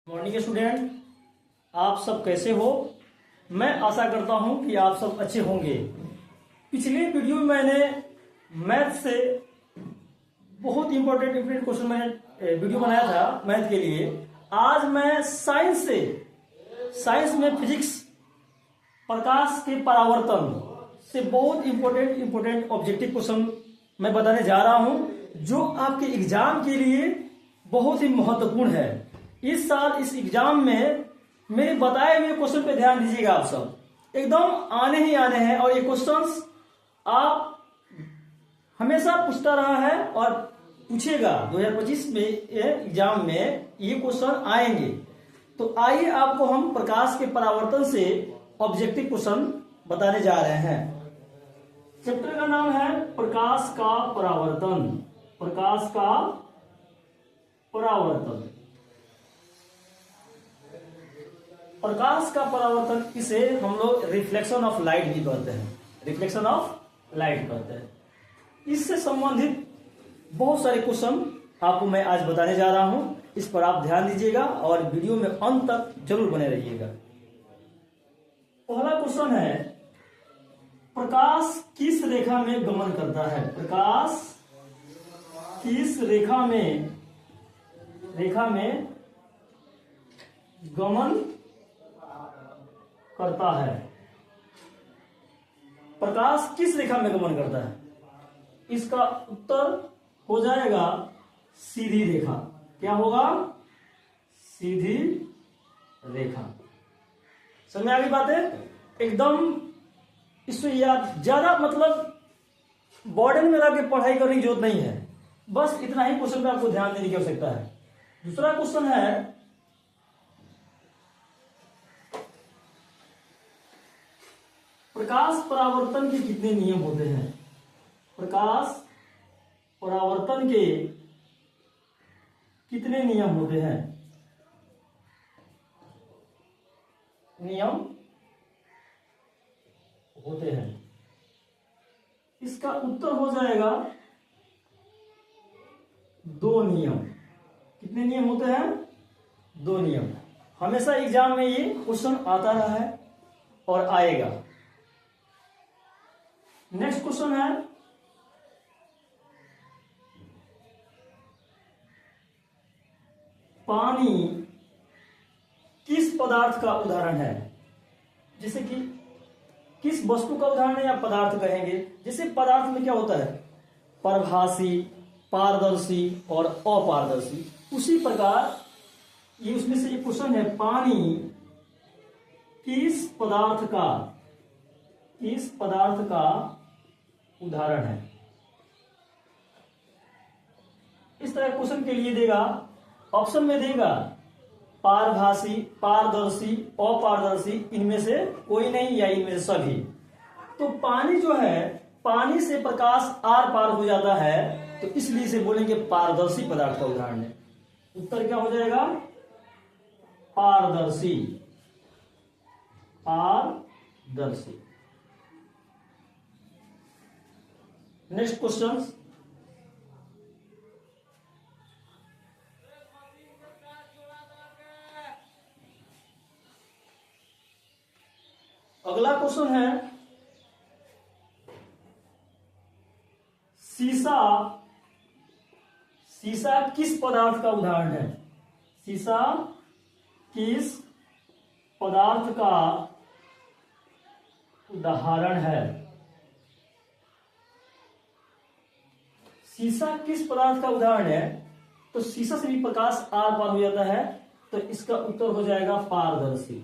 Morning student, आप सब कैसे हो। मैं आशा करता हूं कि आप सब अच्छे होंगे। पिछले वीडियो में मैंने मैथ से बहुत इंपॉर्टेंट क्वेश्चन मैंने वीडियो बनाया था मैथ के लिए। आज मैं साइंस में फिजिक्स प्रकाश के परावर्तन से बहुत इंपॉर्टेंट ऑब्जेक्टिव क्वेश्चन मैं बताने जा रहा हूं, जो आपके एग्जाम के लिए बहुत ही महत्वपूर्ण है। इस साल इस एग्जाम में मेरे बताए हुए क्वेश्चन पे ध्यान दीजिएगा। आप सब एकदम आने ही आने हैं और ये क्वेश्चंस आप हमेशा पूछता रहा है और पूछेगा। 2025 में एग्जाम में ये क्वेश्चन आएंगे। तो आइए आपको हम प्रकाश के परावर्तन से ऑब्जेक्टिव क्वेश्चन बताने जा रहे हैं। चैप्टर का नाम है प्रकाश का परावर्तन। प्रकाश का परावर्तन। प्रकाश का परावर्तन, इसे हम लोग रिफ्लेक्शन ऑफ लाइट भी कहते हैं। रिफ्लेक्शन ऑफ लाइट कहते हैं। इससे संबंधित बहुत सारे क्वेश्चन आपको मैं आज बताने जा रहा हूं। इस पर आप ध्यान दीजिएगा और वीडियो में अंत तक जरूर बने रहिएगा। पहला क्वेश्चन है, प्रकाश किस रेखा में गमन करता है। प्रकाश किस रेखा में गमन करता है। प्रकाश किस रेखा में गमन करता है। इसका उत्तर हो जाएगा सीधी रेखा। क्या होगा? सीधी रेखा। समझ में आ गई बातें? एकदम इसमें याद ज्यादा मतलब बॉर्डन में लगा के पढ़ाई करने की जरूरत नहीं है। बस इतना ही क्वेश्चन पे आपको ध्यान देने की आवश्यकता है। दूसरा क्वेश्चन है, प्रकाश परावर्तन के कितने नियम होते हैं। प्रकाश परावर्तन के कितने नियम होते हैं। नियम होते हैं। इसका उत्तर हो जाएगा 2 नियम। कितने नियम होते हैं? 2 नियम। हमेशा एग्जाम में ये क्वेश्चन आता रहा है और आएगा। नेक्स्ट क्वेश्चन है, पानी किस पदार्थ का उदाहरण है। जैसे कि किस वस्तु का उदाहरण है या पदार्थ कहेंगे। जैसे पदार्थ में क्या होता है, परभासी, पारदर्शी और अपारदर्शी। उसी प्रकार ये उसमें से एक क्वेश्चन है, पानी किस पदार्थ का उदाहरण है। इस तरह क्वेश्चन के लिए देगा, ऑप्शन में देगा पारभासी, पारदर्शी, अपारदर्शी, इनमें से कोई नहीं या इनमें से सभी। तो पानी जो है, पानी से प्रकाश आर पार हो जाता है, तो इसलिए इसे बोलेंगे पारदर्शी पदार्थ का उदाहरण है। उत्तर क्या हो जाएगा? पारदर्शी। पारदर्शी। नेक्स्ट क्वेश्चन, अगला क्वेश्चन है, शीशा किस पदार्थ का उदाहरण है। शीशा किस पदार्थ का उदाहरण है। शीशा किस पदार्थ का उदाहरण है, तो शीशा से भी प्रकाश आर पार हो जाता है, तो इसका उत्तर हो जाएगा पारदर्शी।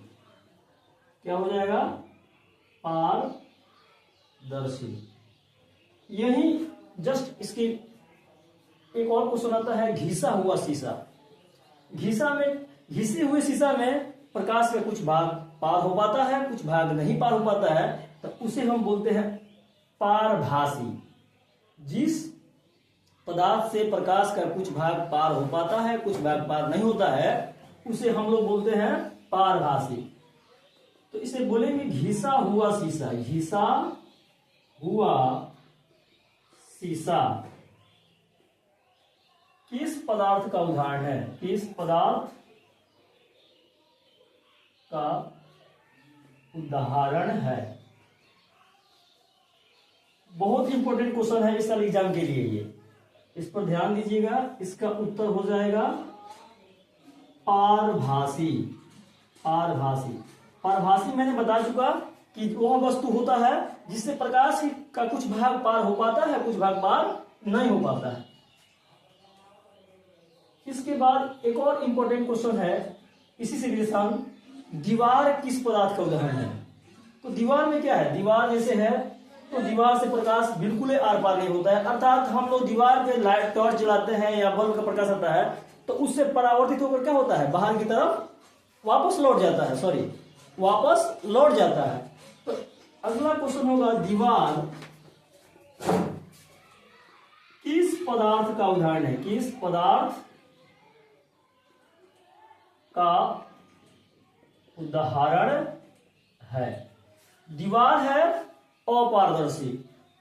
क्या हो जाएगा? पारदर्शी। यही जस्ट इसकी एक और क्वेश्चन आता है, घिसा हुआ शीशा। घिसे हुए शीशा में प्रकाश का कुछ भाग पार हो पाता है, कुछ भाग नहीं पार हो पाता है, तो उसे हम बोलते हैं पारभासी। जिस पदार्थ से प्रकाश का कुछ भाग पार हो पाता है, कुछ भाग पार नहीं होता है, उसे हम लोग बोलते हैं पारभासी। तो इसे बोलेंगे घिसा हुआ शीशा। घिसा हुआ शीशा किस पदार्थ का उदाहरण है। किस पदार्थ का उदाहरण है। बहुत इंपॉर्टेंट क्वेश्चन है इस साल एग्जाम के लिए ये, इस पर ध्यान दीजिएगा। इसका उत्तर हो जाएगा पारभासी। पारभासी, पारभासी मैंने बता चुका कि वह वस्तु होता है जिससे प्रकाश का कुछ भाग पार हो पाता है, कुछ भाग पार नहीं हो पाता है। इसके बाद एक और इंपॉर्टेंट क्वेश्चन है इसी से रिलेशन, दीवार किस पदार्थ का उदाहरण है? तो दीवार में क्या है, दीवार जैसे है तो दीवार से प्रकाश बिल्कुल आर पार नहीं होता है। अर्थात हम लोग दीवार पे लाइट टॉर्च जलाते हैं या बल्ब का प्रकाश आता है तो उससे परावर्तित होकर क्या होता है, बाहर की तरफ वापस लौट जाता है, वापस लौट जाता है। तो अगला क्वेश्चन होगा, दीवार किस पदार्थ का उदाहरण है? किस पदार्थ का उदाहरण है? दीवार है अपारदर्शी।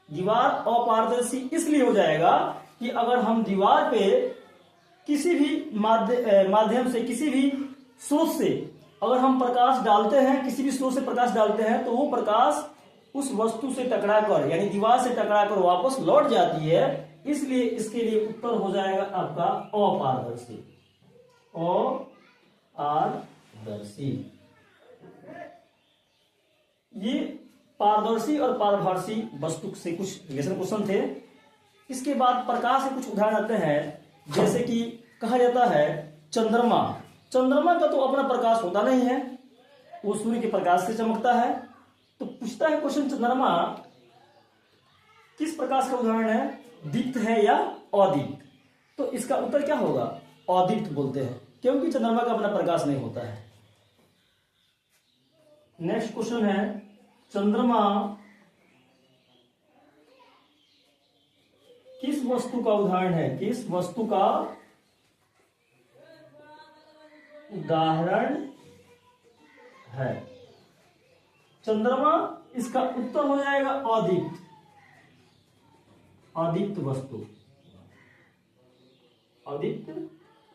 दीवार अपारदर्शी इसलिए हो जाएगा कि अगर हम दीवार पे किसी भी माध्यम से, किसी भी स्रोत से अगर हम प्रकाश डालते हैं, किसी भी स्रोत से प्रकाश डालते हैं तो वो प्रकाश उस वस्तु से टकराकर यानी दीवार से टकराकर वापस लौट जाती है। इसलिए इसके लिए उत्तर हो जाएगा आपका अपारदर्शी। अपारदर्शी, ये पारदर्शी और पारभासी वस्तु से कुछ रिलेशन क्वेश्चन थे। इसके बाद प्रकाश के कुछ उदाहरण आते हैं, जैसे कि कहा जाता है चंद्रमा। चंद्रमा का तो अपना प्रकाश होता नहीं है, वो सूर्य के प्रकाश से चमकता है। तो पूछता है क्वेश्चन, चंद्रमा किस प्रकाश का उदाहरण है, दीप्त है या अदीप्त? तो इसका उत्तर क्या होगा, अदीप्त बोलते हैं, क्योंकि चंद्रमा का अपना प्रकाश नहीं होता है। नेक्स्ट क्वेश्चन है, चंद्रमा किस वस्तु का उदाहरण है? किस वस्तु का उदाहरण है? चंद्रमा, इसका उत्तर हो जाएगा अदीप्त। अदीप्त वस्तु, अदीप्त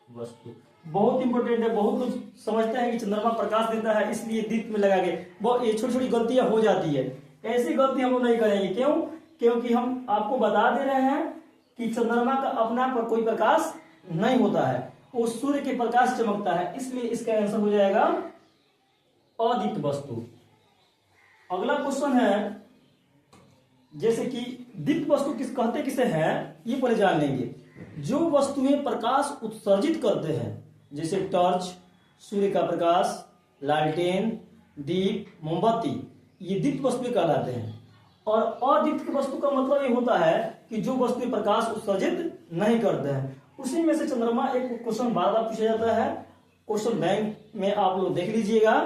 वस्तु बहुत इंपॉर्टेंट है। बहुत लोग समझते हैं कि चंद्रमा प्रकाश देता है इसलिए दीप्त में लगा के, बहुत ये छोटी छोटी गलतियां हो जाती है। ऐसी गलती हम लोग नहीं करेंगे। क्यों? क्योंकि हम आपको बता दे रहे हैं कि चंद्रमा का अपना पर कोई प्रकाश नहीं होता है, वो सूर्य के प्रकाश चमकता है, इसलिए इसका आंसर हो जाएगा अदीप्त वस्तु। अगला क्वेश्चन है, जैसे कि दीप्त वस्तु कहते किसे हैं, ये पहले जान लेंगे। जो वस्तुएं प्रकाश उत्सर्जित करते हैं, जैसे टॉर्च, सूर्य का प्रकाश, लालटेन, दीप, मोमबत्ती, ये दीप्त वस्तुएं कहलाते हैं। और अदीप्त वस्तु का मतलब ये होता है कि जो वस्तुएं प्रकाश उत्सर्जित नहीं करते हैं। उसी में से चंद्रमा एक क्वेश्चन बार बार पूछा जाता है। क्वेश्चन बैंक में आप लोग देख लीजिएगा,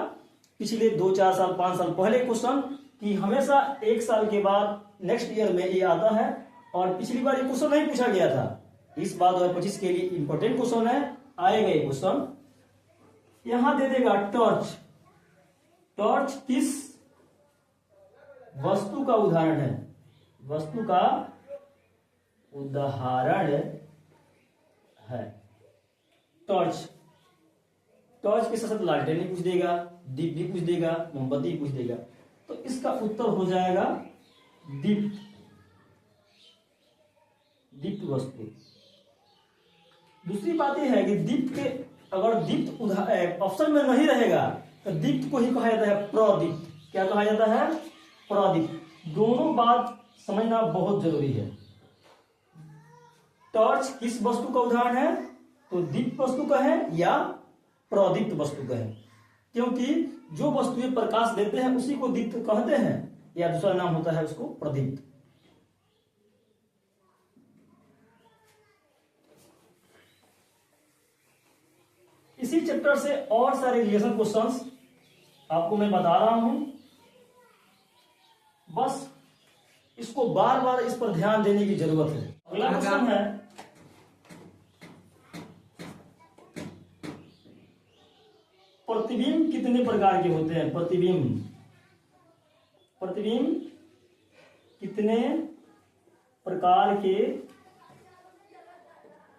पिछले 2, 4 साल, 5 साल पहले क्वेश्चन, कि हमेशा 1 साल के बाद नेक्स्ट ईयर में ये आता है। और पिछली बार ये क्वेश्चन नहीं पूछा गया था, इस बार 2025 के लिए इंपॉर्टेंट क्वेश्चन है, आएगा ये क्वेश्चन। यहां दे देगा टॉर्च। टॉर्च किस वस्तु का उदाहरण है? वस्तु का उदाहरण है टॉर्च। टॉर्च के साथ लालटेन भी पूछ देगा, दीप भी पूछ देगा, मोमबत्ती भी पूछ देगा। तो इसका उत्तर हो जाएगा दीप्त, दीप्त वस्तु। दूसरी बात यह है कि दीप्त के अगर दीप्त ऑप्शन में नहीं रहेगा तो दीप्त को ही कहा जाता है प्रदीप्त। क्या कहा जाता है? प्रदीप्त। दोनों बात समझना बहुत जरूरी है। टॉर्च किस वस्तु का उदाहरण है? तो दीप्त वस्तु का है या प्रदीप्त वस्तु का है, क्योंकि जो वस्तुएं प्रकाश देते हैं उसी को दीप्त कहते हैं, या दूसरा नाम होता है उसको प्रदीप्त। इसी चैप्टर से और सारे रिलेशन क्वेश्चंस आपको मैं बता रहा हूं, बस इसको बार बार इस पर ध्यान देने की जरूरत है। अगला क्वेश्चन है, प्रतिबिंब कितने प्रकार के होते हैं? प्रतिबिंब, प्रतिबिंब कितने प्रकार के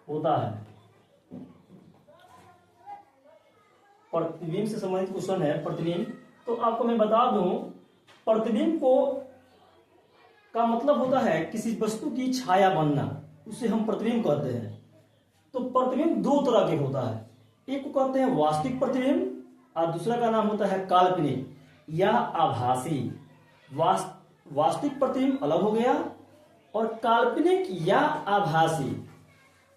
होता है? प्रतिबिंब से संबंधित क्वेश्चन है प्रतिबिंब, तो आपको मैं बता दूं प्रतिबिंब को का मतलब होता है किसी वस्तु की छाया बनना, उसे हम प्रतिबिंब कहते हैं। तो प्रतिबिंब दो तरह के होता है, एक को कहते हैं वास्तविक प्रतिबिंब और दूसरा का नाम होता है काल्पनिक या आभासी। वास्तविक प्रतिबिंब अलग हो गया और काल्पनिक या आभासी,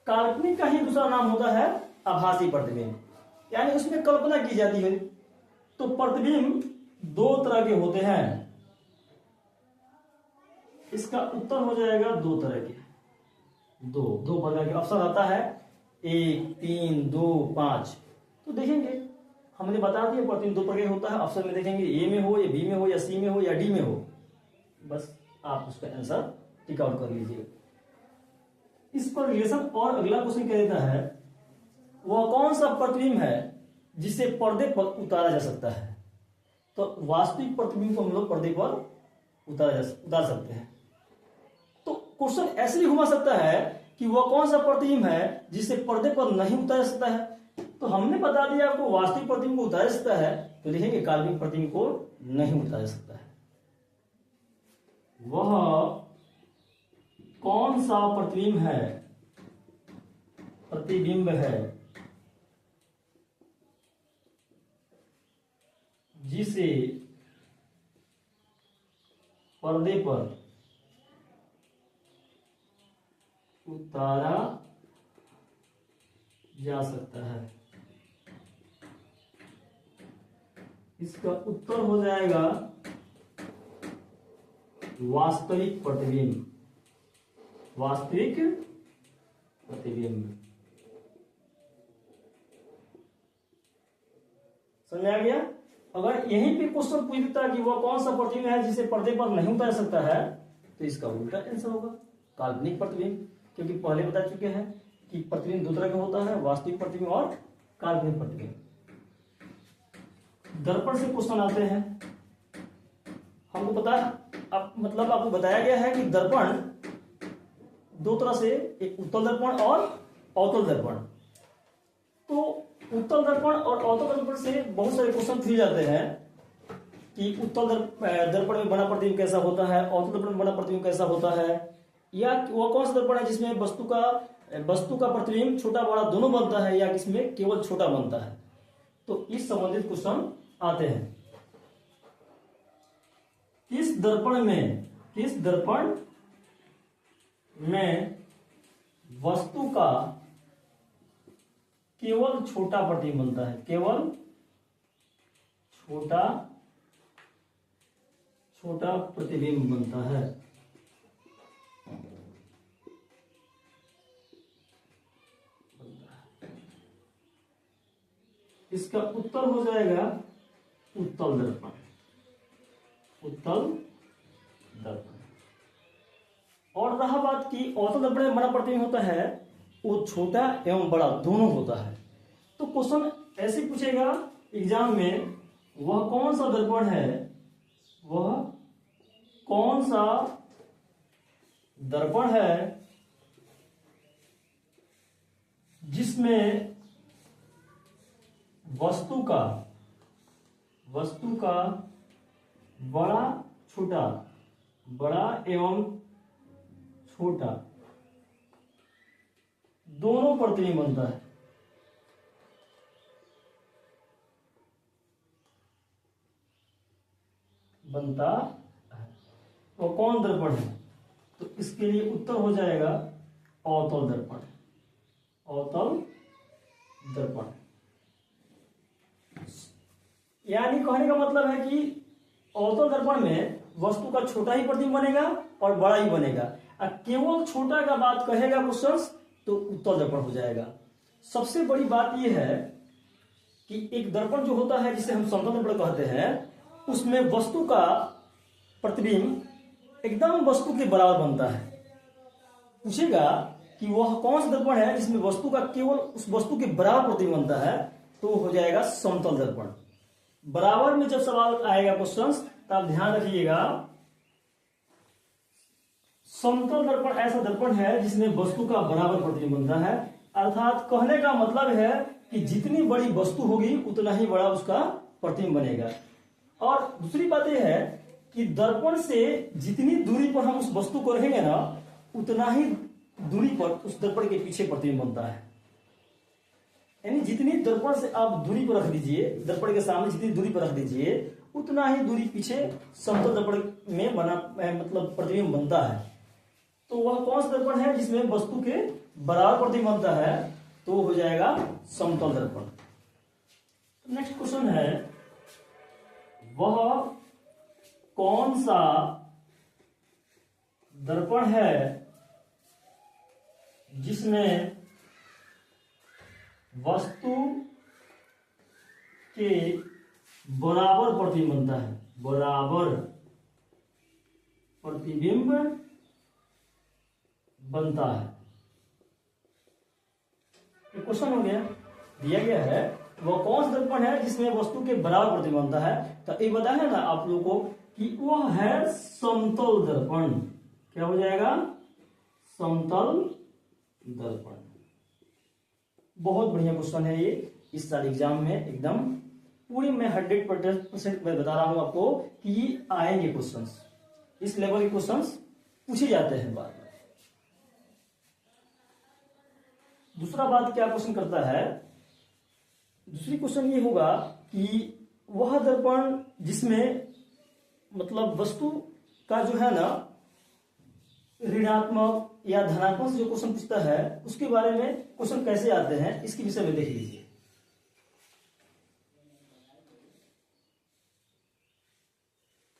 काल्पनिक का ही दूसरा नाम होता है आभासी प्रतिबिंब, यानी उसमें कल्पना की जाती है। तो प्रतिबिंब दो तरह के होते हैं, इसका उत्तर हो जाएगा दो तरह के, दो प्रकार के ऑप्शन आता है 1, 3, 2, 5। तो देखेंगे हमने बता दिया प्रतिबिंब दो प्रकार होता है, ऑप्शन में देखेंगे ए में हो या बी में हो या सी में हो या डी में हो, बस आप उसका आंसर टिक आउट कर लीजिए। इस पर रिलेशन और अगला क्वेश्चन क्या देता है, वह कौन सा प्रतिबिंब है जिसे पर्दे पर उतारा जा सकता है। तो वास्तविक प्रतिबिंब को हम लोग पर्दे पर उतार सकते हैं। तो क्वेश्चन ऐसे भी घुमा सकता है कि वह कौन सा प्रतिबिंब है जिसे पर्दे पर नहीं उतारा जा सकता है। तो हमने बता दिया आपको वास्तविक प्रतिबिंब को उतारा जा सकता है, तो लिखेंगे काल्पनिक प्रतिबिंब को नहीं उतारा जा सकता है। वह कौन सा प्रतिबिंब है जिसे पर्दे पर उतारा जा सकता है। इसका उत्तर हो जाएगा वास्तविक प्रतिबिंब। वास्तविक प्रतिबिंब समझ आ गया। अगर यहीं पे क्वेश्चन पूछ देता कि वह कौन सा प्रतिबिंब है जिसे पर्दे पर नहीं उतार सकता है, तो इसका उल्टा आंसर होगा काल्पनिक प्रतिबिंब, क्योंकि पहले बता चुके हैं कि प्रतिबिंब दो तरह का होता है, वास्तविक प्रतिबिंब और काल्पनिक प्रतिबिंब। दर्पण से क्वेश्चन आते हैं। हमको पता मतलब आपको बताया गया है कि दर्पण दो तरह से, एक उत्तल दर्पण और अवतल दर्पण। तो उत्तल दर्पण और अवतल दर्पण से बहुत सारे क्वेश्चन पूछे जाते हैं कि उत्तल दर्पण में बना प्रतिबिंब कैसा होता है, अवतल दर्पण में बना प्रतिबिंब कैसा होता है, या वह कौन सा दर्पण है जिसमें वस्तु का प्रतिबिंब छोटा बड़ा दोनों बनता है, या किसमें केवल छोटा बनता है। तो इस संबंधित क्वेश्चन आते हैं। किस दर्पण में वस्तु का केवल छोटा प्रतिबिंब बनता है, केवल छोटा प्रतिबिंब बनता है। इसका उत्तर हो जाएगा उत्तल दर्पण। और रहा बात की अवतल दर्पण में बड़ा प्रतिबिंब होता है, वो छोटा एवं बड़ा दोनों होता है। तो क्वेश्चन ऐसे पूछेगा एग्जाम में, वह कौन सा दर्पण है, वह कौन सा दर्पण है जिसमें वस्तु का बड़ा एवं छोटा दोनों प्रतिबिंब बनता है। वो कौन दर्पण है? तो इसके लिए उत्तर हो जाएगा अवतल दर्पण। यानी कहने का मतलब है कि अवतल दर्पण में वस्तु का छोटा ही प्रतिबिंब बनेगा और बड़ा ही बनेगा, और केवल छोटा का बात कहेगा क्वेश्चन तो उत्तल दर्पण हो जाएगा। सबसे बड़ी बात यह है कि एक दर्पण जो होता है जिसे हम समतल दर्पण कहते हैं, उसमें वस्तु का प्रतिबिंब एकदम वस्तु के बराबर बनता है। पूछेगा कि वह कौन सा दर्पण है जिसमें वस्तु का केवल उस वस्तु के बराबर प्रतिबिंब बनता है, तो हो जाएगा समतल दर्पण। बराबर में जब सवाल आएगा क्वेश्चन, तो आप ध्यान रखिएगा, समतल दर्पण ऐसा दर्पण है जिसमें वस्तु का बराबर प्रतिबिंब बनता है। अर्थात कहने का मतलब है कि जितनी बड़ी वस्तु होगी उतना ही बड़ा उसका प्रतिबिंब बनेगा। और दूसरी बात यह है कि दर्पण से जितनी दूरी पर हम उस वस्तु को रखेंगे ना, उतना ही दूरी पर उस दर्पण के पीछे प्रतिबिंब बनता है। यानी जितनी दर्पण से आप दूरी पर रख दीजिए, दर्पण के सामने जितनी दूरी पर रख दीजिए, उतना ही दूरी पीछे समतल दर्पण में बना मतलब प्रतिबिंब बनता है। तो वह कौन सा दर्पण है जिसमें वस्तु के बराबर प्रतिबिंब बनता है? तो हो जाएगा समतल दर्पण। नेक्स्ट क्वेश्चन है, वह कौन सा दर्पण है जिसमें वस्तु के बराबर प्रतिबिंब बनता है? बराबर प्रतिबिंब बनता है। ये क्वेश्चन हो गया, दिया गया है वह कौन सा दर्पण है जिसमें वस्तु के बराबर प्रतिबिंब बनता है। तो ये बताया ना आप लोगों को कि वह है समतल दर्पण। क्या हो जाएगा? समतल दर्पण। बहुत बढ़िया क्वेश्चन है ये, इस साल एग्जाम में एकदम पूरी मैं 100% मैं बता रहा हूं आपको कि ये आएंगे क्वेश्चंस, इस लेवल के क्वेश्चंस पूछे जाते हैं बार बार। दूसरा बात क्या क्वेश्चन करता है, दूसरी क्वेश्चन ये होगा कि वह दर्पण जिसमें मतलब वस्तु का जो है ना ऋणात्मक या धनात्मक से जो क्वेश्चन पूछता है उसके बारे में क्वेश्चन कैसे आते हैं, इसके विषय में देख लीजिए।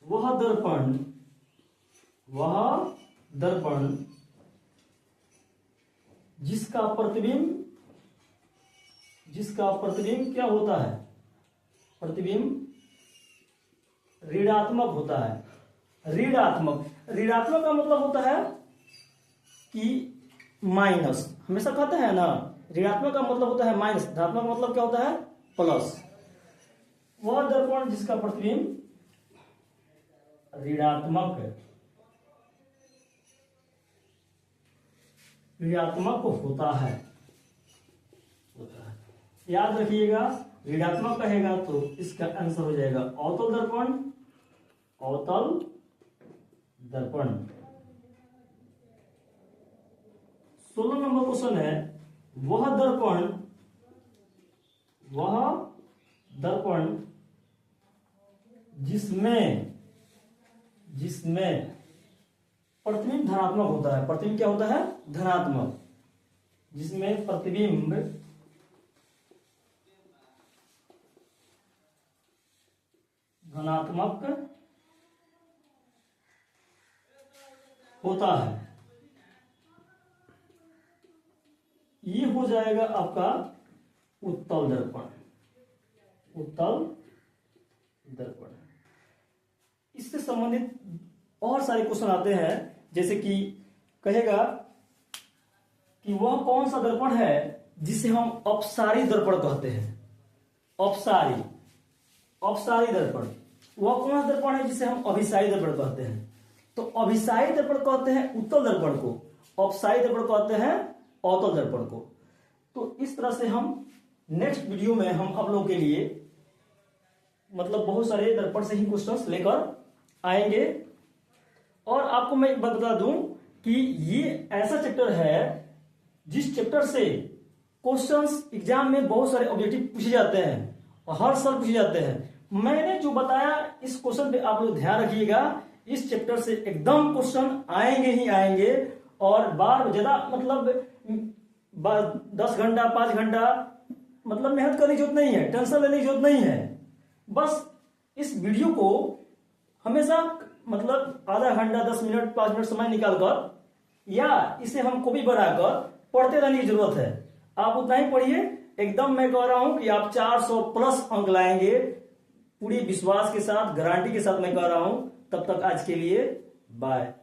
वह दर्पण जिसका प्रतिबिंब क्या होता है? प्रतिबिंब ऋणात्मक होता है। ऋणात्मक का मतलब होता है कि माइनस, हमेशा कहते हैं ना ऋणात्मक का मतलब होता है माइनस, धनात्मक का मतलब क्या होता है? प्लस। वह दर्पण जिसका प्रतिबिंब ऋणात्मक होता है। याद रखिएगा, ऋणात्मक कहेगा तो इसका आंसर हो जाएगा अवतल दर्पण। अवतल दर्पण। 16 नंबर क्वेश्चन है, वह दर्पण जिसमें प्रतिबिंब धनात्मक होता है। प्रतिबिंब क्या होता है? धनात्मक। जिसमें प्रतिबिंब धनात्मक होता है, ये हो जाएगा आपका उत्तल दर्पण। उत्तल दर्पण। इससे संबंधित और सारे क्वेश्चन आते हैं, जैसे कि कहेगा कि वह कौन सा दर्पण है जिसे हम अपसारी दर्पण कहते हैं। अपसारी दर्पण। वह कौन सा दर्पण है जिसे हम अभिसारी दर्पण कहते हैं? तो अभिसारी दर्पण कहते हैं उत्तल दर्पण को, अपसारी दर्पण कहते हैं अवतल दर्पण को। तो इस तरह से हम नेक्स्ट वीडियो में हम आप लोगों के लिए मतलब बहुत सारे दर्पण से ही क्वेश्चंस लेकर आएंगे। और आपको मैं एक बात बता दूं कि ये ऐसा चैप्टर है जिस चैप्टर से क्वेश्चंस एग्जाम में बहुत सारे ऑब्जेक्टिव पूछे जाते हैं और हर साल पूछे जाते हैं। मैंने जो बताया इस क्वेश्चन पे आप लोग ध्यान रखिएगा, इस चैप्टर से एकदम क्वेश्चन आएंगे ही आएंगे। और बार ज्यादा मतलब 10 घंटा 5 घंटा मतलब मेहनत करने की जरूरत नहीं है, टेंशन लेने की जरूरत नहीं है। बस इस वीडियो को हमेशा मतलब आधा घंटा 10 मिनट 5 मिनट समय निकालकर या इसे हम कॉपी बनाकर पढ़ते रहने की जरूरत है। आप उतना ही पढ़िए, एकदम मैं कह रहा हूं कि आप 400 प्लस अंक लाएंगे, पूरी विश्वास के साथ गारंटी के साथ मैं कह रहा हूं। तब तक आज के लिए बाय।